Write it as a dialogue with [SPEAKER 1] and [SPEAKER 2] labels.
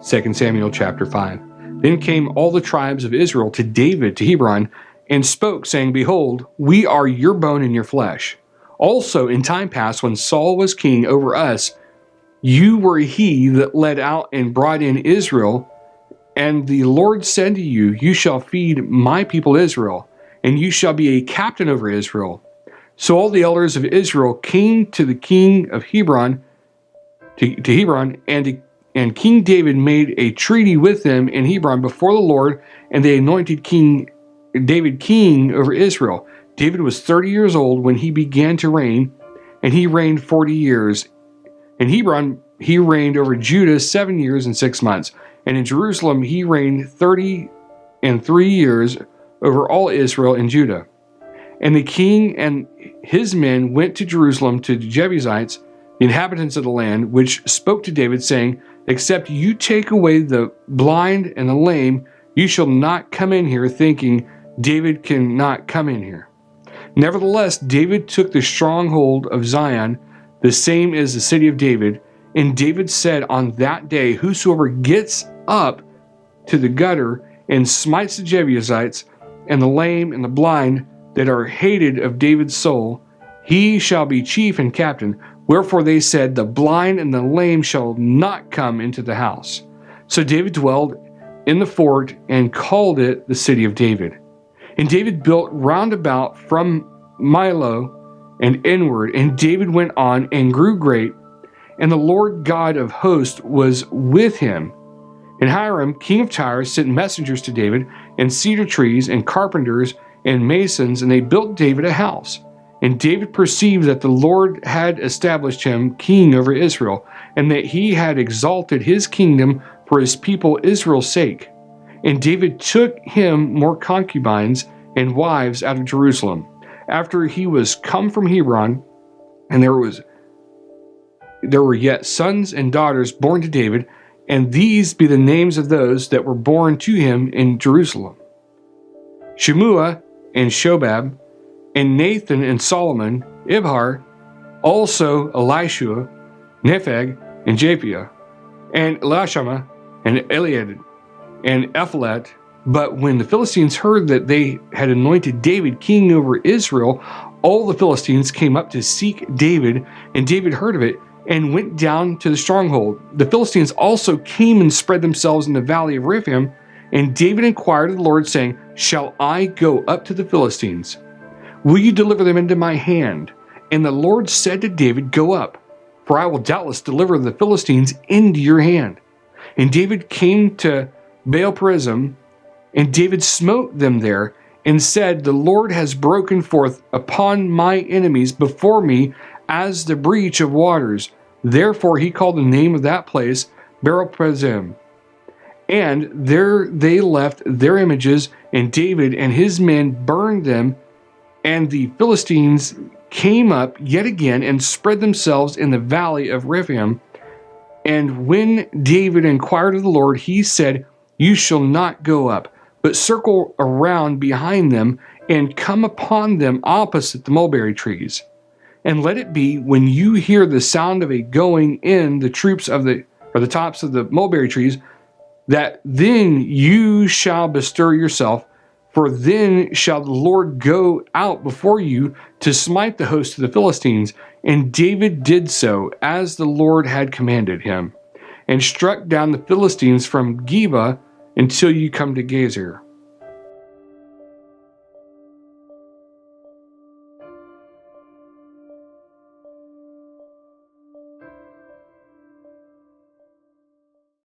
[SPEAKER 1] 2 Samuel chapter 5. Then came all the tribes of Israel to David to Hebron, and spoke, saying, Behold, we are your bone and your flesh. Also in time past, when Saul was king over us, you were he that led out and brought in Israel. And the Lord said to you, You shall feed my people Israel, and you shall be a captain over Israel. So all the elders of Israel came to the king of Hebron, to Hebron, and King David made a treaty with them in Hebron before the Lord, and they anointed David king over Israel. David was 30 years old when he began to reign, and he reigned 40 years. In Hebron, he reigned over Judah 7 years and 6 months. And in Jerusalem, he reigned 33 years over all Israel and Judah. And the king and his men went to Jerusalem to the Jebusites, the inhabitants of the land, which spoke to David, saying, Except you take away the blind and the lame, you shall not come in here, thinking, David cannot come in here. Nevertheless, David took the stronghold of Zion, the same as the city of David. And David said on that day, Whosoever gets up to the gutter and smites the Jebusites, and the lame and the blind that are hated of David's soul, he shall be chief and captain. Wherefore they said, The blind and the lame shall not come into the house. So David dwelled in the fort and called it the city of David. And David built round about from Milo and inward, and David went on and grew great, and the Lord God of hosts was with him. And Hiram, king of Tyre, sent messengers to David, and cedar trees, and carpenters, and masons, and they built David a house. And David perceived that the Lord had established him king over Israel, and that he had exalted his kingdom for his people Israel's sake. And David took him more concubines and wives out of Jerusalem, after he was come from Hebron, and there were yet sons and daughters born to David, and these be the names of those that were born to him in Jerusalem: Shemua and Shobab, and Nathan and Solomon, Ibhar, also Elishua, Nepheg, and Japhia, and Elishama, and Eliad, and Ephelet. But when the Philistines heard that they had anointed David king over Israel, all the Philistines came up to seek David, and David heard of it, and went down to the stronghold. The Philistines also came and spread themselves in the valley of Rephaim, and David inquired of the Lord, saying, Shall I go up to the Philistines? Will you deliver them into my hand? And the Lord said to David, Go up, for I will doubtless deliver the Philistines into your hand. And David came to Baal-perazim, and David smote them there, and said, The Lord has broken forth upon my enemies before me as the breach of waters. Therefore he called the name of that place Baal-perazim. And there they left their images, and David and his men burned them. And the Philistines came up yet again and spread themselves in the valley of Rephaim. And when David inquired of the Lord, he said, You shall not go up, but circle around behind them, and come upon them opposite the mulberry trees. And let it be, when you hear the sound of a going in the troops of the tops of the mulberry trees, that then you shall bestir yourself, for then shall the Lord go out before you to smite the host of the Philistines. And David did so, as the Lord had commanded him, and struck down the Philistines from Geba until you come to Gezer.